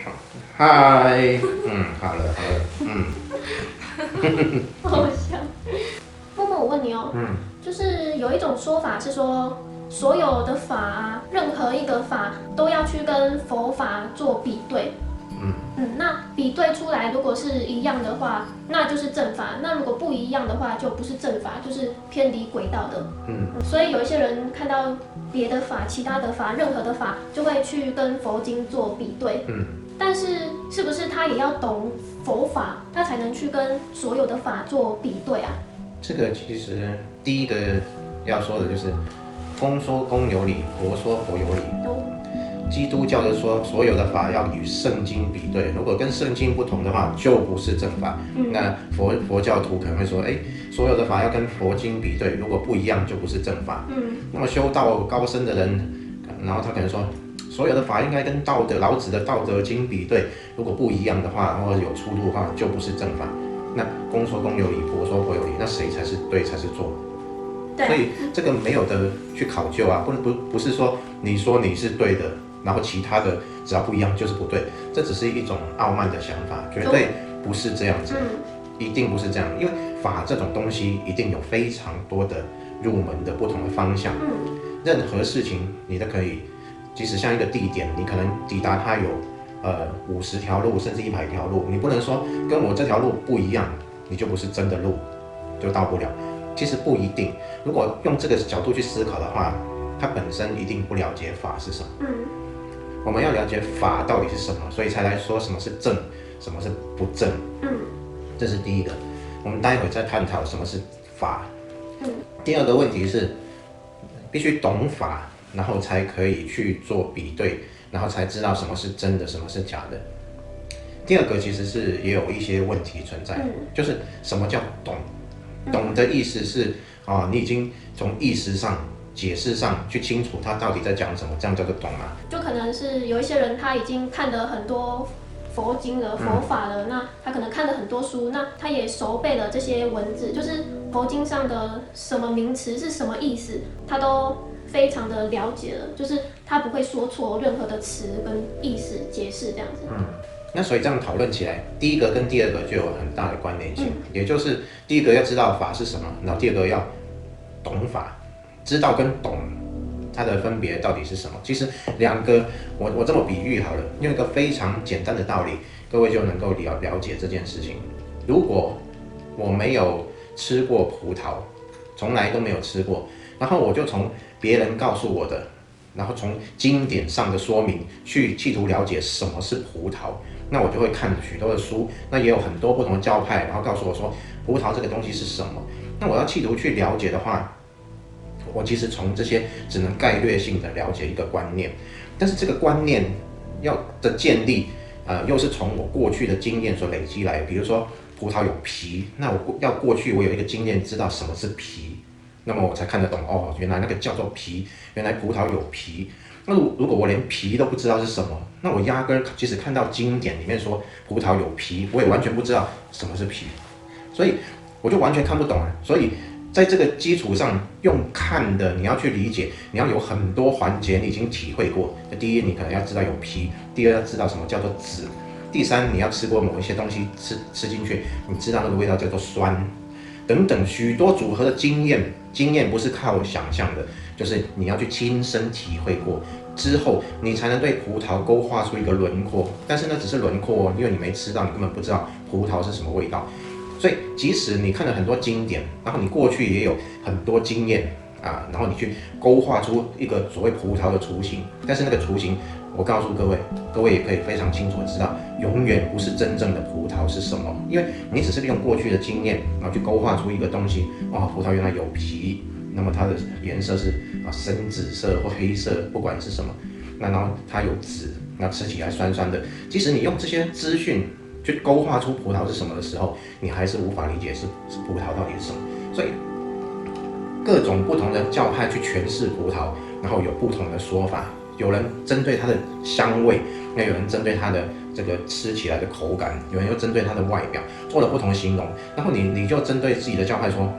好，嗨，好了，好好笑。默默，我问你哦，就是有一种说法是说，所有的法啊，任何一个法都要去跟佛法做比对。那比对出来如果是一样的话，那就是正法；那如果不一样的话，就不是正法，就是偏离轨道的。所以有一些人看到别的法、其他的法、任何的法，就会去跟佛经做比对。但是是不是他也要懂佛法，他才能去跟所有的法做比对啊？这个其实第一个要说的就是，公说公有理，婆说婆有理。基督教的说，所有的法要与圣经比对，如果跟圣经不同的话，就不是正法。那佛教徒可能会说，所有的法要跟佛经比对，如果不一样，就不是正法。那么修道高深的人，然后他可能说，所有的法应该跟老子的《道德经》比对，如果不一样的话，或者有出入的话，就不是正法。那公说公有理，婆说婆有理，那谁才是对，才是错？所以这个没有的去考究啊，不是说你说你是对的，然后其他的只要不一样就是不对，这只是一种傲慢的想法，绝对不是这样子，一定不是这样，因为法这种东西一定有非常多的入门的不同的方向，任何事情你都可以，即使像一个地点，你可能抵达它有50条路甚至100条路，你不能说跟我这条路不一样，你就不是真的路，就到不了。其实不一定，如果用这个角度去思考的话，他本身一定不了解法是什么。我们要了解法到底是什么，所以才来说什么是正，什么是不正。这是第一个。我们待会再探讨什么是法。第二个问题是，必须懂法，然后才可以去做比对，然后才知道什么是真的，什么是假的。第二个其实是也有一些问题存在，就是什么叫懂？懂的意思是你已经从意识上、解释上去清楚他到底在讲什么，这样叫做懂吗？就可能是有一些人他已经看了很多佛经了、佛法了，那他可能看了很多书，那他也熟背了这些文字，就是佛经上的什么名词是什么意思，他都非常的了解了，就是他不会说错任何的词跟意思解释这样子。那所以这样讨论起来，第一个跟第二个就有很大的关联性，也就是第一个要知道法是什么，然后第二个要懂法，知道跟懂它的分别到底是什么。其实两个，我这么比喻好了，用一个非常简单的道理，各位就能够了解这件事情。如果我没有吃过葡萄，从来都没有吃过，然后我就从别人告诉我的，然后从经典上的说明去企图了解什么是葡萄，那我就会看许多的书，那也有很多不同的教派，然后告诉我说葡萄这个东西是什么。那我要企图去了解的话，我其实从这些只能概略性的了解一个观念，但是这个观念的建立，又是从我过去的经验所累积来。比如说葡萄有皮，那我要过去我有一个经验，知道什么是皮，那么我才看得懂原来那个叫做皮，原来葡萄有皮。那如果我连皮都不知道是什么，那我压根即使看到经典里面说葡萄有皮，我也完全不知道什么是皮，所以我就完全看不懂了。所以在这个基础上，用看的你要去理解，你要有很多环节你已经体会过。第一，你可能要知道有皮；第二，要知道什么叫做籽；第三，你要吃过某一些东西吃进去，你知道那个味道叫做酸。等等许多组合的经验不是靠想象的，就是你要去亲身体会过之后，你才能对葡萄勾画出一个轮廓。但是那只是轮廓因为你没吃到，你根本不知道葡萄是什么味道。所以即使你看了很多经典，然后你过去也有很多经验然后你去勾画出一个所谓葡萄的雏形，但是那个雏形，我告诉各位也可以非常清楚的知道，永远不是真正的葡萄是什么，因为你只是利用过去的经验，然后去勾画出一个东西，葡萄原来有皮，那么它的颜色是深紫色或黑色，不管是什么，然后它有籽，那吃起来酸酸的。即使你用这些资讯去勾画出葡萄是什么的时候，你还是无法理解是葡萄到底是什么。所以各种不同的教派去诠释葡萄，然后有不同的说法。有人针对它的香味，那有人针对它的这个吃起来的口感，有人又针对它的外表做了不同形容。然后你就针对自己的教派说，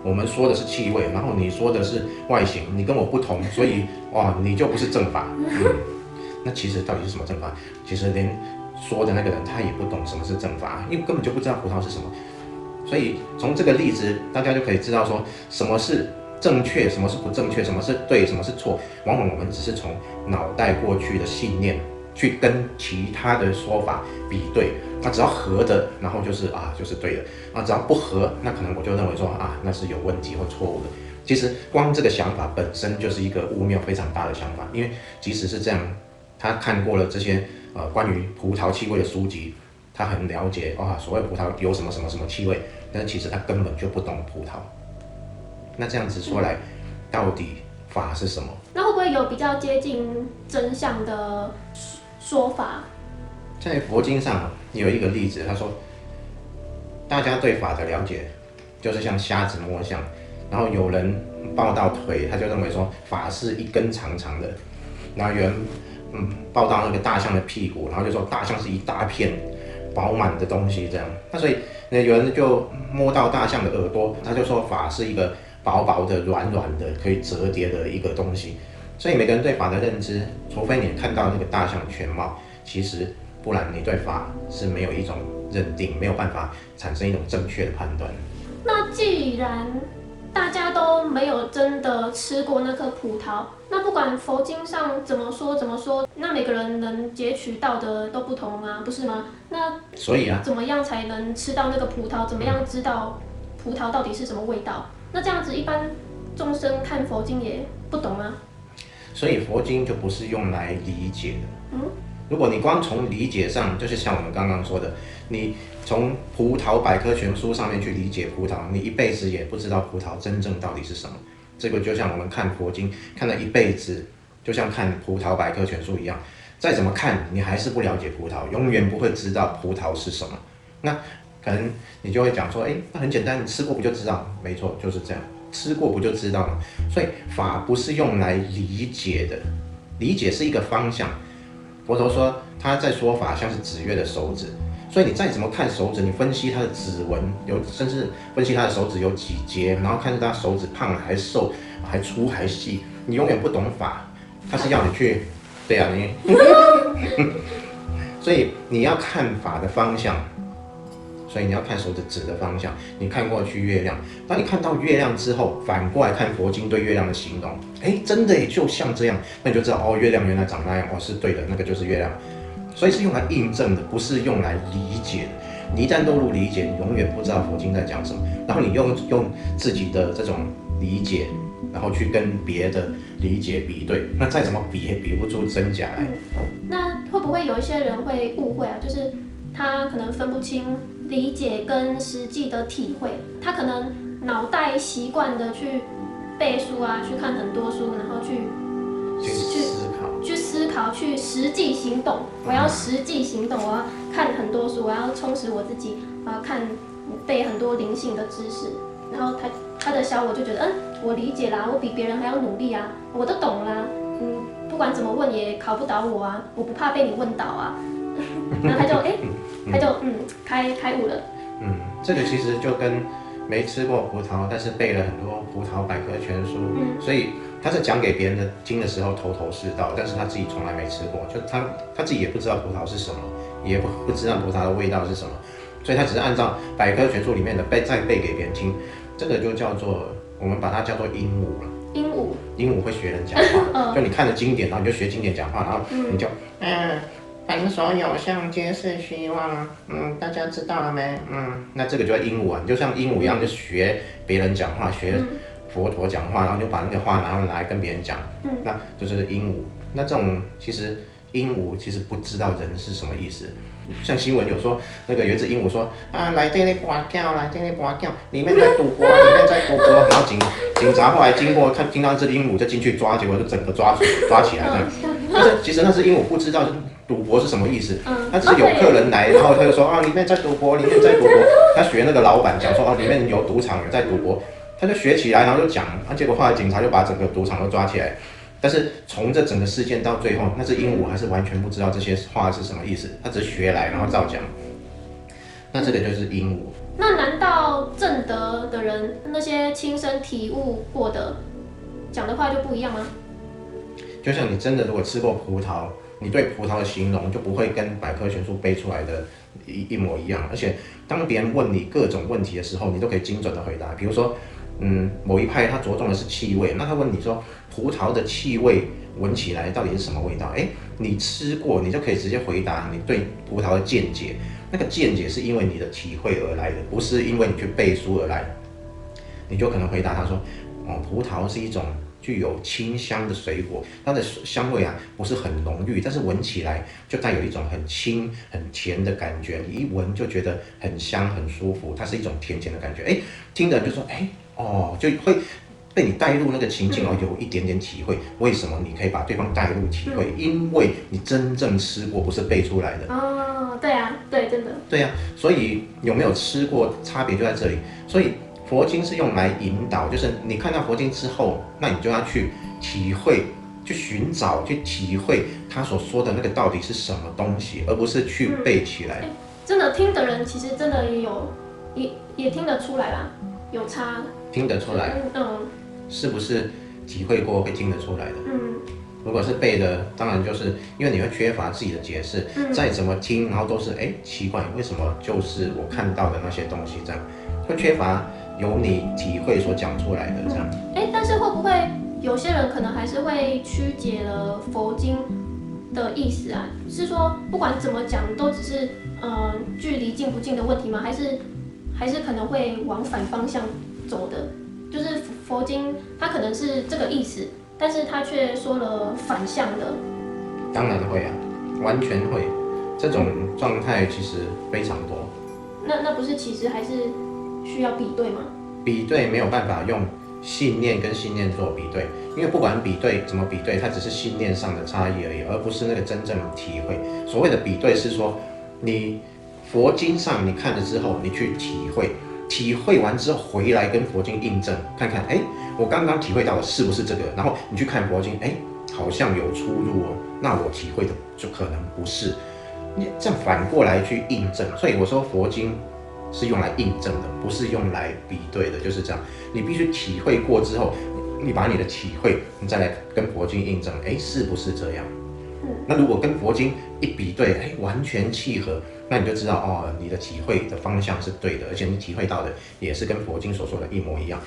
我们说的是气味，然后你说的是外形，你跟我不同，所以哇，你就不是正法。那其实到底是什么正法？其实连说的那个人他也不懂什么是正法，因为根本就不知道葡萄是什么。所以从这个例子，大家就可以知道说什么是正确，什么是不正确，什么是对，什么是错。往往我们只是从脑袋过去的信念去跟其他的说法比对，那只要合的，然后就是就是对的，只要不合，那可能我就认为说那是有问题或错误的。其实光这个想法本身就是一个误谬非常大的想法，因为即使是这样，他看过了这些关于葡萄气味的书籍，他很了解所谓葡萄有什么什么什么气味，但是其实他根本就不懂葡萄。那这样子说来，到底法是什么？那会不会有比较接近真相的说法？在佛经上有一个例子，他说，大家对法的了解就是像瞎子摸象，然后有人抱到腿，他就认为说法是一根长长的，然后有人抱到那个大象的屁股，然后就说大象是一大片饱满的东西这样。那所以有人就摸到大象的耳朵，他就说法是一个薄薄的、软软的、可以折叠的一个东西。所以每个人对法的认知，除非你看到那个大象的全貌，其实不然你对法是没有一种认定，没有办法产生一种正确的判断。那既然大家都没有真的吃过那颗葡萄，那不管佛经上怎么说，那每个人能截取到的都不同啊，不是吗？那所以怎么样才能吃到那个葡萄？怎么样知道葡萄到底是什么味道？那这样子一般众生看佛经也不懂啊。所以佛经就不是用来理解的。如果你光从理解上，就是像我们刚刚说的，你从葡萄百科全书上面去理解葡萄，你一辈子也不知道葡萄真正到底是什么。这个就像我们看佛经看了一辈子，就像看葡萄百科全书一样，再怎么看你还是不了解葡萄，永远不会知道葡萄是什么。那可能你就会讲说，那很简单，你吃过不就知道？没错，就是这样，吃过不就知道了。所以法不是用来理解的，理解是一个方向。佛陀说他在说法像是指月的手指，所以你再怎么看手指，你分析他的指纹，甚至分析他的手指有几节，然后看他手指胖还是瘦，还粗还细，你永远不懂法。他是要你去，对啊，所以你要看法的方向。所以你要看手指指的方向，你看过去月亮，当你看到月亮之后，反过来看佛经对月亮的形容，真的也就像这样，那你就知道月亮原来长那样，是对的，那个就是月亮。所以是用来印证的，不是用来理解的。你一旦落入理解，你永远不知道佛经在讲什么，然后你用自己的这种理解，然后去跟别的理解比对，那再怎么比也比不出真假来。那会不会有一些人会误会啊？就是他可能分不清理解跟实际的体会，他可能脑袋习惯的去背书啊，去看很多书，然后去思考，去实际行动。我要实际行动，我要看很多书，我要充实我自己，我要背很多灵性的知识。然后他的小我就觉得，我理解啦，我比别人还要努力啊，我都懂啦，不管怎么问也考不倒我啊，我不怕被你问倒啊。然后他就开悟了。这个其实就跟没吃过葡萄，但是背了很多葡萄百科全书，所以他在讲给别人的经的时候头头是道，但是他自己从来没吃过，就他自己也不知道葡萄是什么，也不知道葡萄的味道是什么，所以他只是按照百科全书里面的再背给别人听，这个就叫做我们把它叫做鹦鹉了。鹦鹉会学人讲话，就你看了经典，然后你就学经典讲话，然后你就凡所有相皆是虚妄，大家知道了没？那这个就叫鹦鹉啊，你就像鹦鹉一样，就学别人讲话，学佛陀讲话，然后就把那个话拿来跟别人讲，那就是鹦鹉。那这种其实鹦鹉其实不知道人是什么意思。像新闻有说，有一只鹦鹉说来这里刮叫，里面在赌博，然后警察后来经过听到这只鹦鹉就进去抓，结果就整个抓起来了。但是其实那只鹦鹉不知道赌博是什么意思，他只是有客人来，然后他就说里面在赌博，他学那个老板讲说里面有赌场，有在赌博，他就学起来，然后就讲，结果后来警察就把整个赌场都抓起来。但是从这整个事件到最后，那只鹦鹉还是完全不知道这些话是什么意思，他只是学来然后照讲。那这个就是因无。那难道正德的人那些亲身体悟过的讲的话就不一样吗？就像你真的如果吃过葡萄，你对葡萄的形容就不会跟百科全书背出来的一模一样。而且当别人问你各种问题的时候，你都可以精准的回答。比如说，某一派他着重的是气味，那他问你说葡萄的气味闻起来到底是什么味道？你吃过，你就可以直接回答你对葡萄的见解。那个见解是因为你的体会而来的，不是因为你去背书而来。你就可能回答他说，葡萄是一种具有清香的水果，它的香味不是很浓郁，但是闻起来就带有一种很清很甜的感觉，你一闻就觉得很香很舒服，它是一种甜甜的感觉。听的人就说，就会被你带入那个情境，有一点点体会。为什么你可以把对方带入体会？因为你真正吃过，不是背出来的。对啊，对，真的。对啊，所以有没有吃过，差别就在这里。所以佛经是用来引导，就是你看到佛经之后，那你就要去体会、去寻找、去体会他所说的那个到底是什么东西，而不是去背起来。真的听的人其实真的也听得出来啦，有差。听得出来。是不是体会过会听得出来的？如果是背的，当然就是因为你会缺乏自己的解释，再怎么听，然后都是奇怪，为什么就是我看到的那些东西这样，会缺乏由你体会所讲出来的这样。但是会不会有些人可能还是会曲解了佛经的意思啊？是说不管怎么讲，都只是距离近不近的问题吗？还是可能会往反方向走的？就是佛经它可能是这个意思，但是他却说了反向的。当然会啊，完全会，这种状态其实非常多。那不是其实还是需要比对吗？比对没有办法用信念跟信念做比对，因为不管比对怎么比对，它只是信念上的差异而已，而不是那个真正的体会。所谓的比对是说，你佛经上你看了之后，你去体会完之后回来跟佛经印证，看看，我刚刚体会到的是不是这个？然后你去看佛经，好像有出入哦，那我体会的就可能不是。你这样反过来去印证，所以我说佛经是用来印证的，不是用来比对的，就是这样。你必须体会过之后，你把你的体会，你再来跟佛经印证，是不是这样？那如果跟佛经一比对，完全契合，那你就知道你的体会的方向是对的，而且你体会到的也是跟佛经所说的一模一样。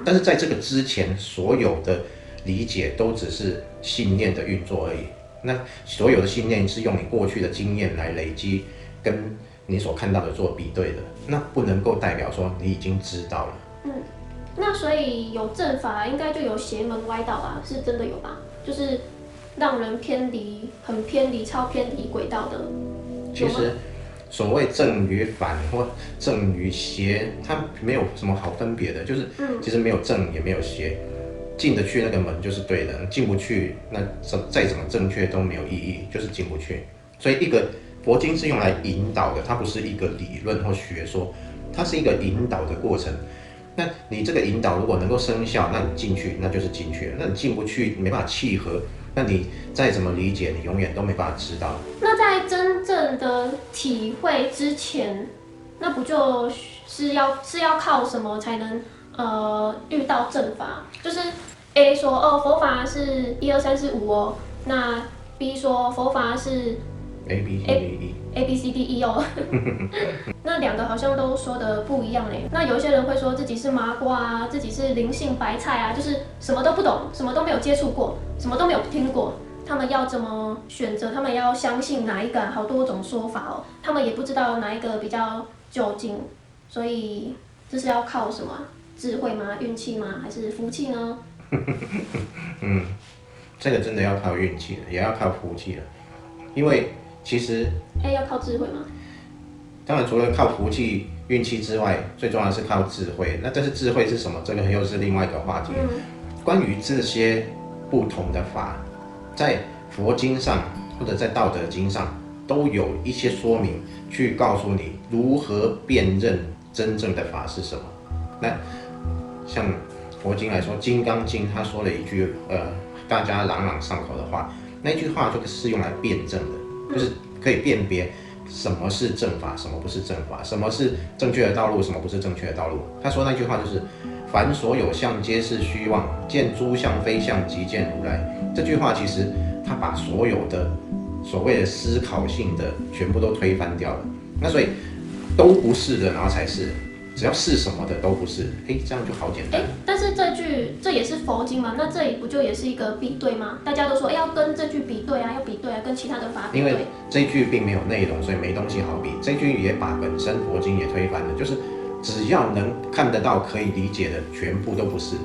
但是在这个之前，所有的理解都只是信念的运作而已。那所有的信念是用你过去的经验来累积，跟你所看到的做比对的，那不能够代表说你已经知道了。那所以有正法，应该就有邪门歪道吧？是真的有吧？就是让人很偏离、超偏离轨道的。其实所谓正与反或正与邪，它没有什么好分别的，就是其实没有正也没有邪，进得去那个门就是对的，进不去那再怎么正确都没有意义，就是进不去。所以一个佛经是用来引导的，它不是一个理论或学说，它是一个引导的过程。那你这个引导如果能够生效，那你进去那就是进去了，那你进不去没办法契合，那你再怎么理解，你永远都没办法知道。那在真正的体会之前，那不就是要靠什么才能遇到正法？就是 A 说佛法是1、2、3、4、5哦，那 B 说佛法是 A B C D E A B C D E 哦，那两个好像都说的不一样嘞。那有些人会说自己是麻瓜啊，自己是灵性白菜啊，就是什么都不懂，什么都没有接触过，什么都没有听过。他们要怎么选择？他们要相信哪一个？好多种说法哦，他们也不知道哪一个比较就近。所以这是要靠什么？智慧吗？运气吗？还是福气呢？这个真的要靠运气了，也要靠福气了，因为其实要靠智慧吗？当然，除了靠福气、运气之外，最重要的是靠智慧。那但是智慧是什么？这个又是另外一个话题。关于这些不同的法，在佛经上或者在道德经上都有一些说明，去告诉你如何辨认真正的法是什么。那像佛经来说，《金刚经》他说了一句大家朗朗上口的话，那一句话就是用来辩证的，就是可以辨别什么是正法，什么不是正法，什么是正确的道路，什么不是正确的道路。他说那句话就是“凡所有相，皆是虚妄；见诸相非相，即见如来”。这句话其实他把所有的所谓的思考性的全部都推翻掉了。那所以都不是的，然后才是。只要是什么的都不是，这样就好简单。但是这也是佛经嘛，那这里不就也是一个比对吗？大家都说，要跟这句比对啊，要比对啊，跟其他的法比对。因为这一句并没有内容，所以没东西好比。这一句也把本身佛经也推翻了，就是只要能看得到、可以理解的，全部都不是。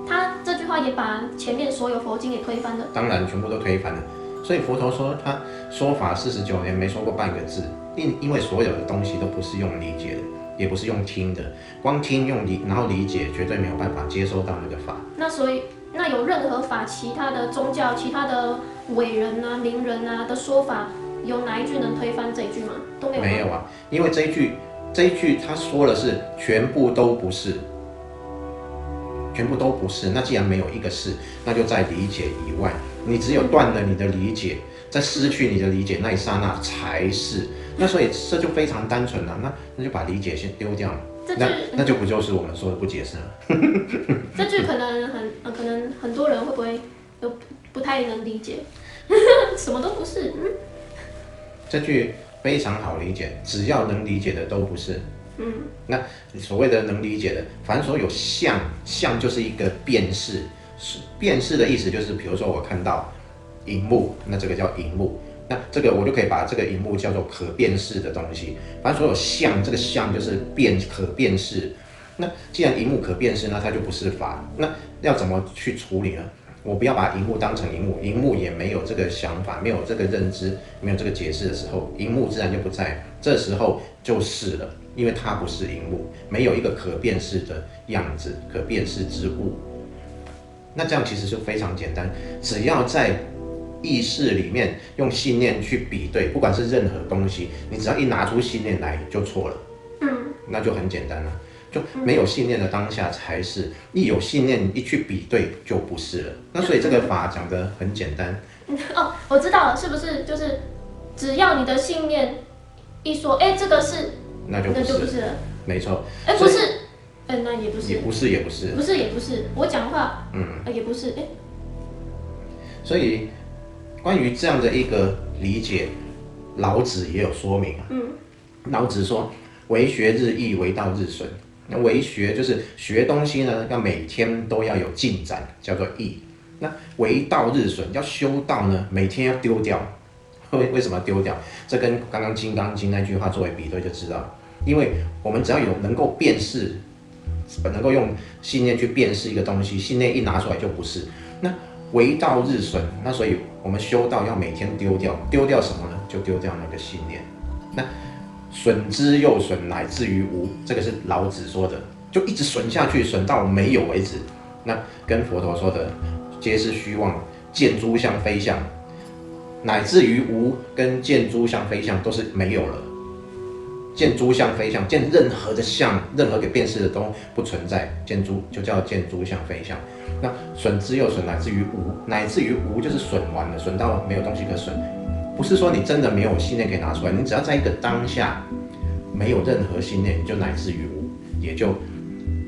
他这句话也把前面所有佛经也推翻了。当然，全部都推翻了。所以佛陀说他说法49年没说过半个字，因为所有的东西都不是用理解的。也不是用听的，光听然后理解，绝对没有办法接收到那个法。所以有任何法，其他的宗教、其他的伟人啊、名人啊的说法，有哪一句能推翻这一句吗？都没有。没有啊，因为这一句他说的是全部都不是，全部都不是。那既然没有一个是，那就在理解以外，你只有断了你的理解，在失去你的理解那一刹那才是。那所以这就非常单纯了，那就把理解先丢掉了，那就不就是我们说的不解释了。这句可能很多人会不会都不太能理解，什么都不是。这句非常好理解，只要能理解的都不是。那所谓的能理解的，凡所有相，相就是一个辨识，辨识的意思就是，比如说我看到荧幕，那这个叫荧幕。那这个我就可以把这个荧幕叫做可辨识的东西。反正所有相，这个相就是可辨识。那既然荧幕可辨识，那它就不是法。那要怎么去处理呢？我不要把荧幕当成荧幕，荧幕也没有这个想法，没有这个认知，没有这个解释的时候，荧幕自然就不在。这时候就是了，因为它不是荧幕，没有一个可辨识的样子，可辨识之物。那这样其实就非常简单，只要在意识里面用信念去比对，不管是任何东西，你只要一拿出信念来就错了，那就很简单了。就没有信念的当下才是，一有信念一去比对就不是了。那所以这个法讲得很简单。我知道了，是不是就是只要你的信念一说，这个是，那就不是了。没错。不是，那也不是。也不是，也不是。不是也不是，我讲话，也不是，所以关于这样的一个理解，老子也有说明啊。老子说：“为学日益，为道日损。”那为学就是学东西呢，要每天都要有进展，叫做益。那为道日损，要修道呢，每天要丢掉。为什么要丢掉？这跟刚刚《金刚经》那句话作为比对就知道了。因为我们只要有能够辨识，能够用信念去辨识一个东西，信念一拿出来就不是。那为道日损，那所以我们修道要每天丢掉，丢掉什么呢？就丢掉那个信念。那损之又损，乃至于无，这个是老子说的，就一直损下去，损到没有为止。那跟佛陀说的皆是虚妄，见诸相非相，乃至于无跟见诸相非相都是没有了。见诸相非相，见任何的相，任何给辨识的都不存在，就叫见诸相非相。那损之又损，乃至于无，乃至于无就是损完了，损到没有东西可损。不是说你真的没有信念可以拿出来，你只要在一个当下没有任何信念，你就乃至于无，也就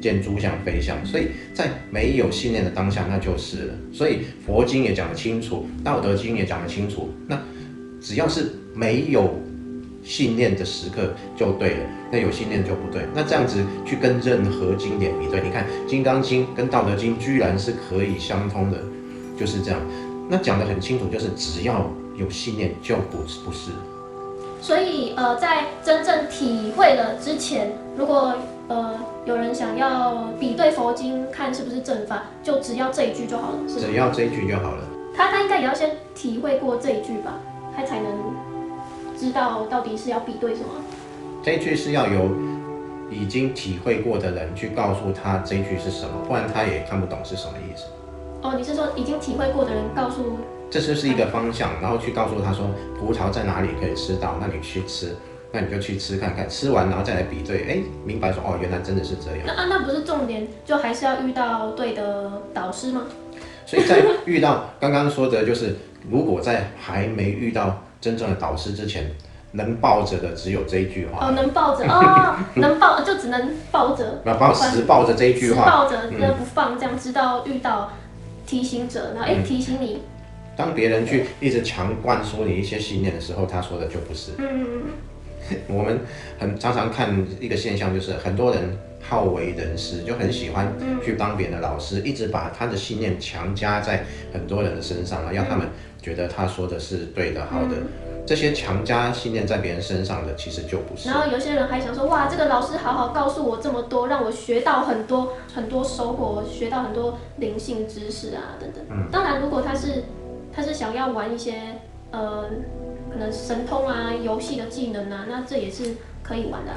见诸相非相。所以在没有信念的当下，那就是了。所以佛经也讲得清楚，道德经也讲得清楚。那只要是没有信念的时刻就对了，那有信念就不对。那这样子去跟任何经典比对，你看《金刚经》跟《道德经》居然是可以相通的，就是这样。那讲得很清楚，就是只要有信念就不是。所以在真正体会了之前，如果有人想要比对佛经看是不是正法，就只要这一句就好了，是吗？只要这一句就好了。他应该也要先体会过这一句吧，他才能知道到底是要比对什么。这一句是要有已经体会过的人去告诉他这一句是什么，不然他也看不懂是什么意思。你是说已经体会过的人告诉？这就是一个方向，然后去告诉他说葡萄在哪里可以吃到，那你去吃，那你就去吃看看，吃完然后再来比对，明白说原来真的是这样。那不是重点，就还是要遇到对的导师吗？所以在遇到刚刚说的，就是如果在还没遇到真正的导师之前，能抱着的只有这一句话。能抱着哦，能抱就只能抱着，实抱着这一句话，实抱着不放，这样直到遇到提醒者，然后提醒你。当别人去一直强灌输你一些信念的时候，他说的就不是。我们常常看一个现象，就是很多人好为人师，就很喜欢去当别人的老师，一直把他的信念强加在很多人的身上，让他们觉得他说的是对的、好的。这些强加信念在别人身上的，其实就不是。然后有些人还想说，哇，这个老师好好告诉我这么多，让我学到很多很多收获，学到很多灵性知识啊等等。当然，如果他是想要玩一些可能神通啊、游戏的技能啊，那这也是可以玩的。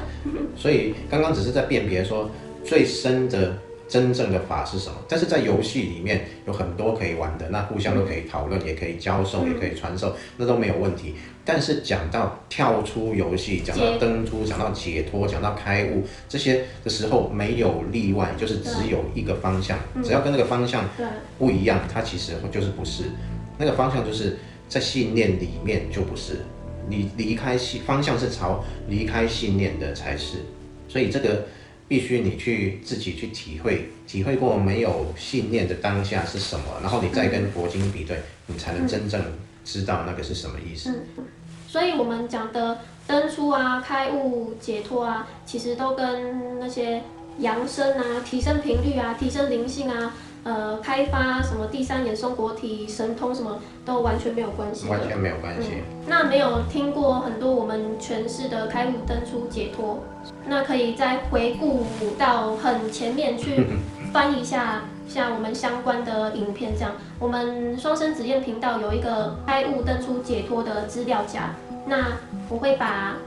所以刚刚只是在辨别说最深的真正的法是什么，但是在游戏里面有很多可以玩的，那互相都可以讨论，也可以教授，也可以传授，那都没有问题。但是讲到跳出游戏，讲到登出，讲到解脱，讲到开悟这些的时候，没有例外，就是只有一个方向，只要跟那个方向不一样，它其实就是不是。那个方向就是在信念里面就不是，你离开方向是朝离开信念的才是，所以这个必须你自己去体会过没有信念的当下是什么，然后你再跟佛经比对，你才能真正知道那个是什么意思。所以我们讲的登出啊、开悟、解脱啊，其实都跟那些扬升啊、提升频率啊、提升灵性啊、开发什么第三眼松果体、神通什么都完全没有关系。完全没有关系。那没有听过很多我们诠释的开悟、登出、解脱，那可以再回顾到很前面去翻一下。像我们相关的影片这样，我们双生子验频道有一个开悟、登出、解脱的资料夹，那我会把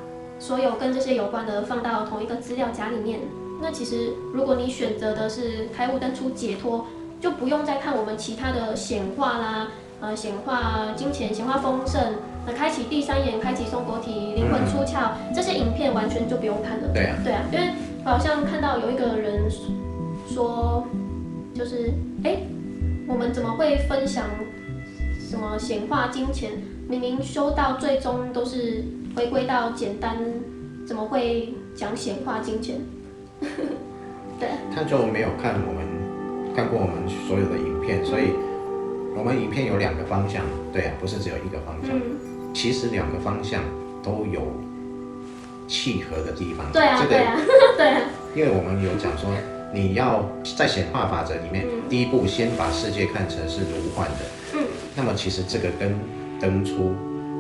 所有跟这些有关的放到同一个资料夹里面。那其实如果你选择的是开悟、登出、解脱，就不用再看我们其他的显化啦，显化金钱、显化丰盛，开启第三眼、开启松果体、灵魂出窍，这些影片完全就不用看了。对啊，因为好像看到有一个人说。就是我们怎么会分享什么显化金钱？明明修到最终都是回归到简单，怎么会讲显化金钱？对，他就没有看过我们所有的影片，所以我们影片有2个方向，对啊，不是只有一个方向。其实2个方向都有契合的地方。对啊，对啊，对啊。因为我们有讲说。你要在显化法则里面，第一步先把世界看成是如幻的，那么其实这个跟登出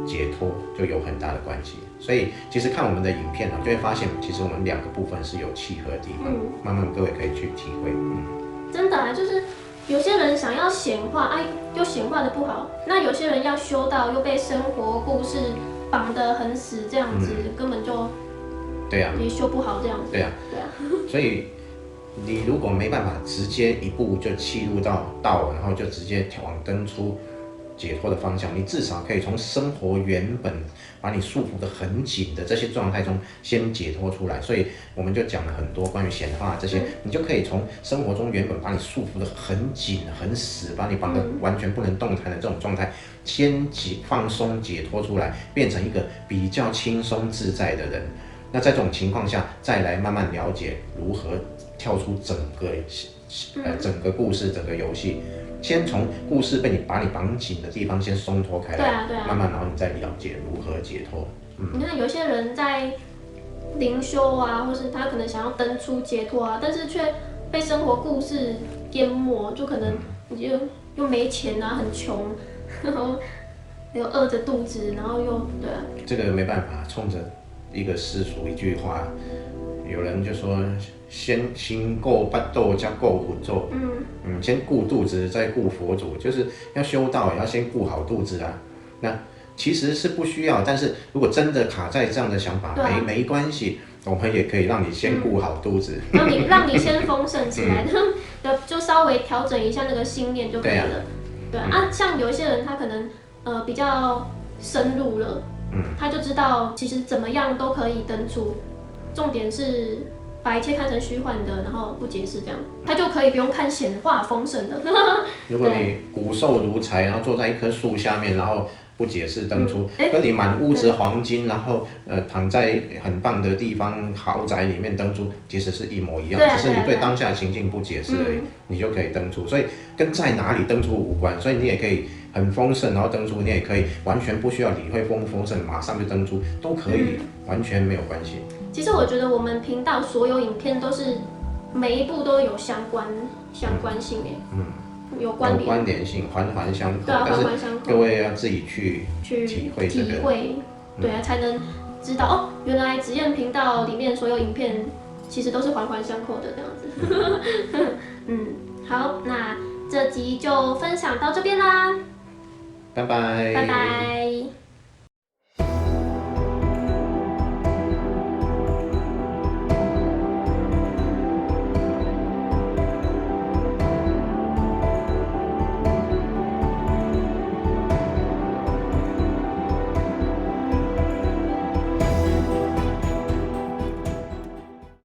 解脱就有很大的关系。所以其实看我们的影片就会发现，其实我们2个部分是有契合的地方，慢慢各位可以去体会。真的啊，就是有些人想要显化，又显化的不好；那有些人要修道，又被生活故事绑得很死，这样子根本就对啊，也修不好这样子。对啊，所以。你如果没办法直接一步就契入到道，然后就直接往登出解脱的方向，你至少可以从生活原本把你束缚得很紧的这些状态中先解脱出来。所以我们就讲了很多关于显化这些，你就可以从生活中原本把你束缚得很紧很死，把你绑得完全不能动弹的这种状态，先放松解脱出来，变成一个比较轻松自在的人。那在这种情况下，再来慢慢了解如何跳出整个故事、整个游戏，先从故事把你绑紧的地方先松脱开来，慢慢，然后你再了解如何解脱。你看有些人在灵修啊，或是他可能想要登出解脱啊，但是却被生活故事淹没，就可能你就又没钱啊，很穷，然后又饿着肚子，然后又对啊，这个没办法，冲着一个世俗一句话，有人就说先顾巴肚再顾佛祖，先顾肚子再顾佛祖，就是要修道也要先顾好肚子啊。那其实是不需要，但是如果真的卡在这样的想法，没关系，我们也可以让你先顾好肚子，让你先丰盛起来，就稍微调整一下那个心念就可以了。对啊，像有一些人他可能比较深入了。他就知道其实怎么样都可以登出，重点是把一切看成虚幻的，然后不解释这样，他就可以不用看显化丰盛的。如果你骨瘦如柴，然后坐在一棵树下面，然后不解释登出，跟你满屋子黄金，然后躺在很棒的地方豪宅里面登出，其实是一模一样，只是你对当下情境不解释而已，你就可以登出。所以跟在哪里登出无关，所以你也可以很丰盛，然后登出，你也可以完全不需要理会丰不丰盛，马上就登出，都可以，完全没有关系。其实我觉得我们频道所有影片都是每一部都有相关性耶。有关联性，环相扣。对啊，环相扣。各位要自己去体会这个。对啊，才能知道哦，原来职业频道里面所有影片其实都是环相扣的这样子。好，那这集就分享到这边啦。拜拜。拜拜。